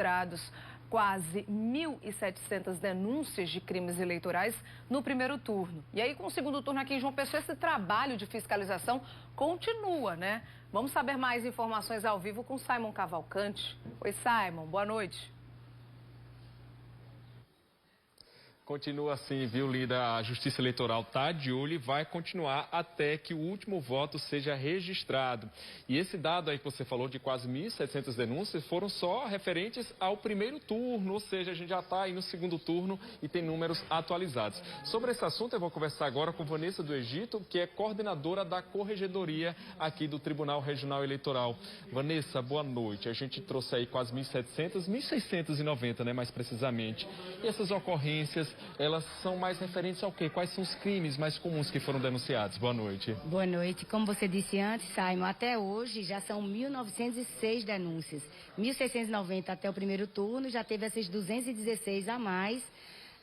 registrados quase 1.700 denúncias de crimes eleitorais no primeiro turno. E aí, com o segundo turno aqui em João Pessoa, esse trabalho de fiscalização continua, né? Vamos saber mais informações ao vivo com Simon Cavalcante. Oi, Simon, boa noite. Continua assim, viu, Lida? A Justiça Eleitoral está de olho e vai continuar até que o último voto seja registrado. E esse dado aí que você falou de quase 1.700 denúncias foram só referentes ao primeiro turno, ou seja, a gente já está aí no segundo turno e tem números atualizados. Sobre esse assunto eu vou conversar agora com Vanessa do Egito, que é coordenadora da Corregedoria aqui do Tribunal Regional Eleitoral. Vanessa, boa noite. A gente trouxe aí quase 1.700, 1.690, né, mais precisamente. E essas ocorrências, elas são mais referentes ao quê? Quais são os crimes mais comuns que foram denunciados? Boa noite. Boa noite. Como você disse antes, Simon, até hoje já são 1.906 denúncias. 1.690 até o primeiro turno, já teve essas 216 a mais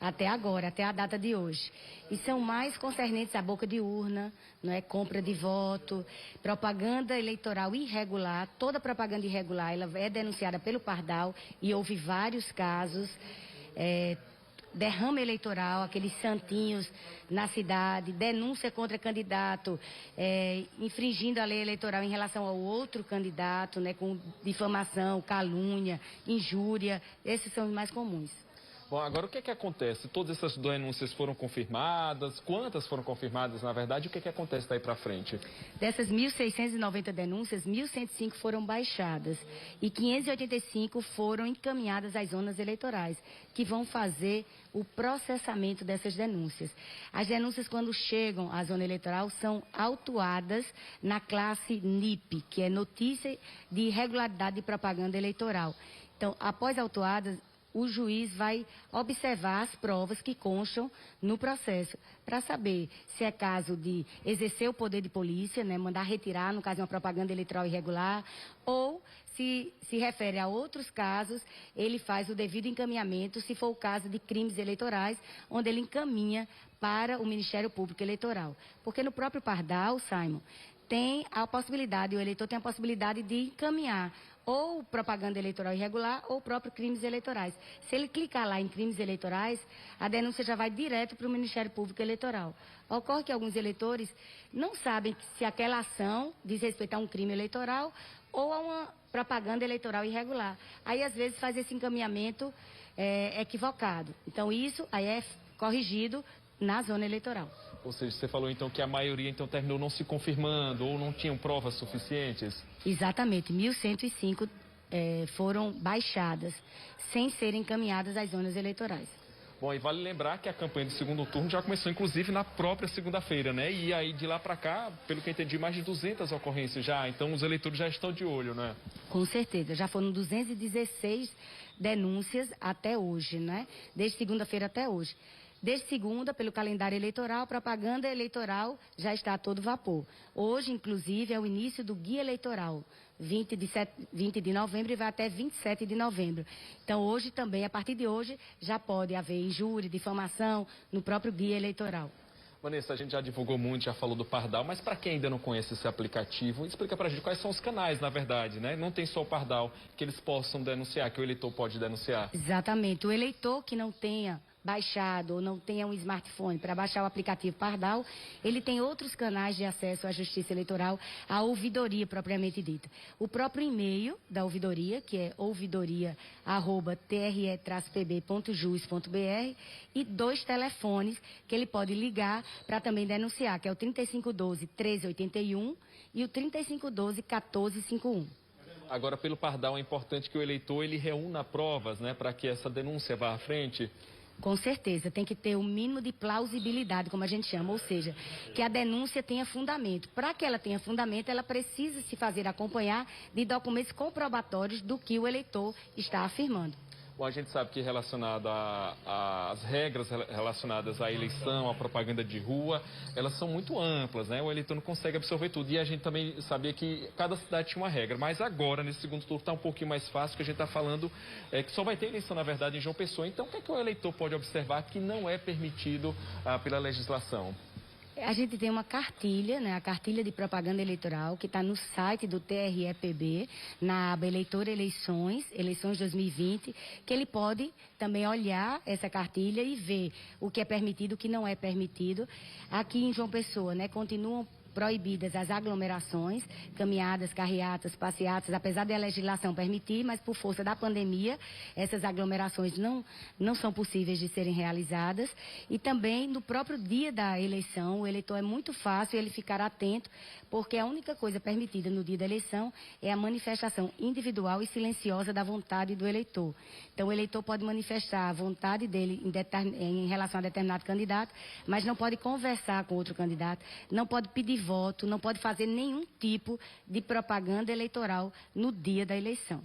até agora, até a data de hoje. E são mais concernentes à boca de urna, não é? Compra de voto, propaganda eleitoral irregular. Toda propaganda irregular ela é denunciada pelo Pardal e houve vários casos. Derrame eleitoral, aqueles santinhos na cidade, denúncia contra candidato, infringindo a lei eleitoral em relação ao outro candidato, né, com difamação, calúnia, injúria, esses são os mais comuns. Bom, agora o que é que acontece? Todas essas denúncias foram confirmadas? Quantas foram confirmadas, na verdade? O que é que acontece daí para frente? Dessas 1.690 denúncias, 1.105 foram baixadas e 585 foram encaminhadas às zonas eleitorais, que vão fazer o processamento dessas denúncias. As denúncias, quando chegam à zona eleitoral, são autuadas na classe NIP, que é Notícia de Irregularidade de Propaganda Eleitoral. Então, após autuadas, o juiz vai observar as provas que constam no processo, para saber se é caso de exercer o poder de polícia, né, mandar retirar, no caso de uma propaganda eleitoral irregular, ou se refere a outros casos, ele faz o devido encaminhamento, se for o caso de crimes eleitorais, onde ele encaminha para o Ministério Público Eleitoral. Porque no próprio Pardal, Simon, tem a possibilidade, o eleitor tem a possibilidade de encaminhar ou propaganda eleitoral irregular ou próprio crimes eleitorais. Se ele clicar lá em crimes eleitorais, a denúncia já vai direto para o Ministério Público Eleitoral. Ocorre que alguns eleitores não sabem se aquela ação diz respeito a um crime eleitoral ou a uma propaganda eleitoral irregular. Aí, às vezes, faz esse encaminhamento equivocado. Então, isso aí é corrigido na zona eleitoral. Ou seja, você falou então que a maioria então terminou não se confirmando ou não tinham provas suficientes? Exatamente, 1.105 foram baixadas, sem serem encaminhadas às zonas eleitorais. Bom, e vale lembrar que a campanha do segundo turno já começou, inclusive, na própria segunda-feira, né? E aí, de lá para cá, pelo que eu entendi, mais de 200 ocorrências já. Então, os eleitores já estão de olho, né? Com certeza. Já foram 216 denúncias até hoje, né? Desde segunda-feira até hoje. Desde segunda, pelo calendário eleitoral, a propaganda eleitoral já está a todo vapor. Hoje, inclusive, é o início do guia eleitoral, 20 de novembro e vai até 27 de novembro. Então, hoje também, a partir de hoje, já pode haver injúria, difamação no próprio guia eleitoral. Vanessa, a gente já divulgou muito, já falou do Pardal, mas para quem ainda não conhece esse aplicativo, explica para a gente quais são os canais, na verdade, né? Não tem só o Pardal que eles possam denunciar, que o eleitor pode denunciar. Exatamente. O eleitor que não tenha baixado ou não tenha um smartphone para baixar o aplicativo Pardal, ele tem outros canais de acesso à Justiça Eleitoral, à ouvidoria propriamente dita. O próprio e-mail da ouvidoria, que é ouvidoria@tre-pb.jus.br, e 2 telefones que ele pode ligar para também denunciar, que é o 3512-1381 e o 3512-1451. Agora, pelo Pardal, é importante que o eleitor ele reúna provas, né, para que essa denúncia vá à frente. Com certeza, tem que ter o mínimo de plausibilidade, como a gente chama, ou seja, que a denúncia tenha fundamento. Para que ela tenha fundamento, ela precisa se fazer acompanhar de documentos comprobatórios do que o eleitor está afirmando. Bom, a gente sabe que relacionado às regras relacionadas à eleição, à propaganda de rua, elas são muito amplas, né? O eleitor não consegue absorver tudo. E a gente também sabia que cada cidade tinha uma regra. Mas agora, nesse segundo turno, está um pouquinho mais fácil, que a gente está falando que só vai ter eleição, na verdade, em João Pessoa. Então, o que é que o eleitor pode observar que não é permitido pela legislação? A gente tem uma cartilha, né, a cartilha de propaganda eleitoral, que está no site do TRE-PB, na aba Eleitor Eleições 2020, que ele pode também olhar essa cartilha e ver o que é permitido, o que não é permitido. Aqui em João Pessoa, né, continuam proibidas as aglomerações, caminhadas, carreatas, passeatas, apesar da legislação permitir, mas por força da pandemia, essas aglomerações não são possíveis de serem realizadas. E também no próprio dia da eleição, o eleitor é muito fácil ele ficar atento, porque a única coisa permitida no dia da eleição é a manifestação individual e silenciosa da vontade do eleitor. Então o eleitor pode manifestar a vontade dele em relação a determinado candidato, mas não pode conversar com outro candidato, não pode pedir voto, não pode fazer nenhum tipo de propaganda eleitoral no dia da eleição.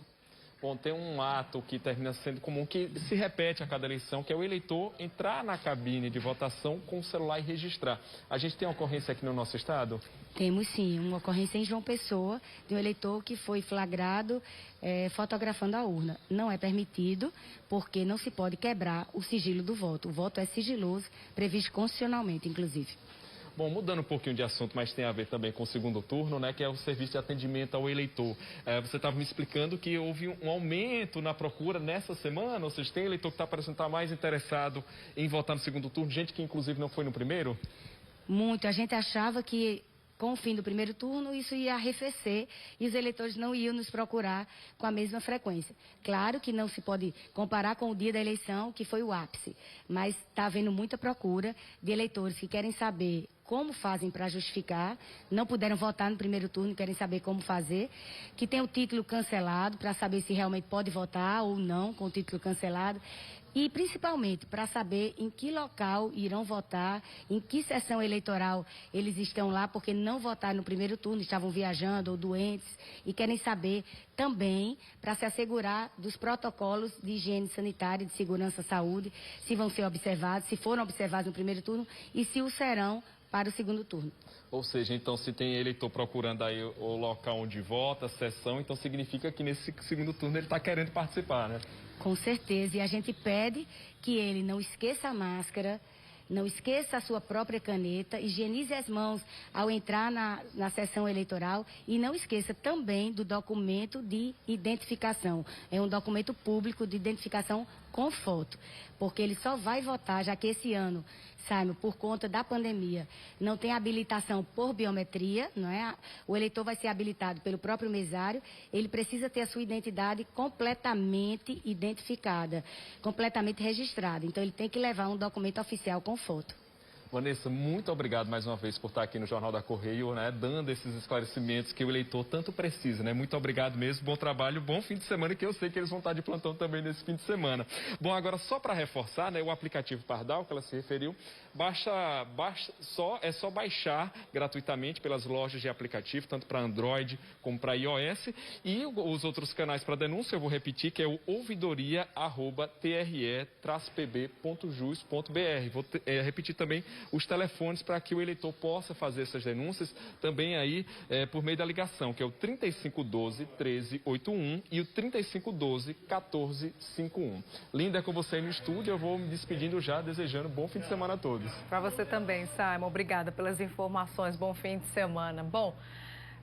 Bom, tem um ato que termina sendo comum, que se repete a cada eleição, que é o eleitor entrar na cabine de votação com o celular e registrar. A gente tem uma ocorrência aqui no nosso estado? Temos sim, uma ocorrência em João Pessoa, de um eleitor que foi flagrado fotografando a urna. Não é permitido, porque não se pode quebrar o sigilo do voto. O voto é sigiloso, previsto constitucionalmente, inclusive. Bom, mudando um pouquinho de assunto, mas tem a ver também com o segundo turno, né, que é o serviço de atendimento ao eleitor. Você estava me explicando que houve um aumento na procura nessa semana, ou seja, tem eleitor que está parecendo estar mais interessado em votar no segundo turno, gente que inclusive não foi no primeiro? Muito. A gente achava que com o fim do primeiro turno, isso ia arrefecer e os eleitores não iam nos procurar com a mesma frequência. Claro que não se pode comparar com o dia da eleição, que foi o ápice, mas está havendo muita procura de eleitores que querem saber como fazem para justificar, não puderam votar no primeiro turno, querem saber como fazer, que tem o título cancelado para saber se realmente pode votar ou não com o título cancelado. E, principalmente, para saber em que local irão votar, em que sessão eleitoral eles estão lá, porque não votaram no primeiro turno, estavam viajando ou doentes, e querem saber também, para se assegurar dos protocolos de higiene sanitária e de segurança à saúde, se vão ser observados, se foram observados no primeiro turno e se o serão para o segundo turno. Ou seja, então, se tem eleitor procurando aí o local onde vota, a sessão, então significa que nesse segundo turno ele está querendo participar, né? Com certeza, e a gente pede que ele não esqueça a máscara, não esqueça a sua própria caneta, higienize as mãos ao entrar na sessão eleitoral e não esqueça também do documento de identificação. É um documento público de identificação com foto, porque ele só vai votar, já que esse ano, Simon, por conta da pandemia, não tem habilitação por biometria, não é? O eleitor vai ser habilitado pelo próprio mesário, ele precisa ter a sua identidade completamente identificada, completamente registrada. Então, ele tem que levar um documento oficial com foto. Vanessa, muito obrigado mais uma vez por estar aqui no Jornal da Correio, né, dando esses esclarecimentos que o eleitor tanto precisa, né? Muito obrigado mesmo, bom trabalho, bom fim de semana, que eu sei que eles vão estar de plantão também nesse fim de semana. Bom, agora só para reforçar, né, o aplicativo Pardal, que ela se referiu, é só baixar gratuitamente pelas lojas de aplicativo, tanto para Android como para iOS, e os outros canais para denúncia, eu vou repetir, que é o ouvidoria@tre-pb.jus.br. Vou repetir também os telefones para que o eleitor possa fazer essas denúncias também aí por meio da ligação, que é o 3512-1381 e o 3512-1451. Linda, é com você aí no estúdio, eu vou me despedindo já, desejando bom fim de semana a todos. Para você também, Simon. Obrigada pelas informações. Bom fim de semana. Bom,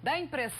dá a impressão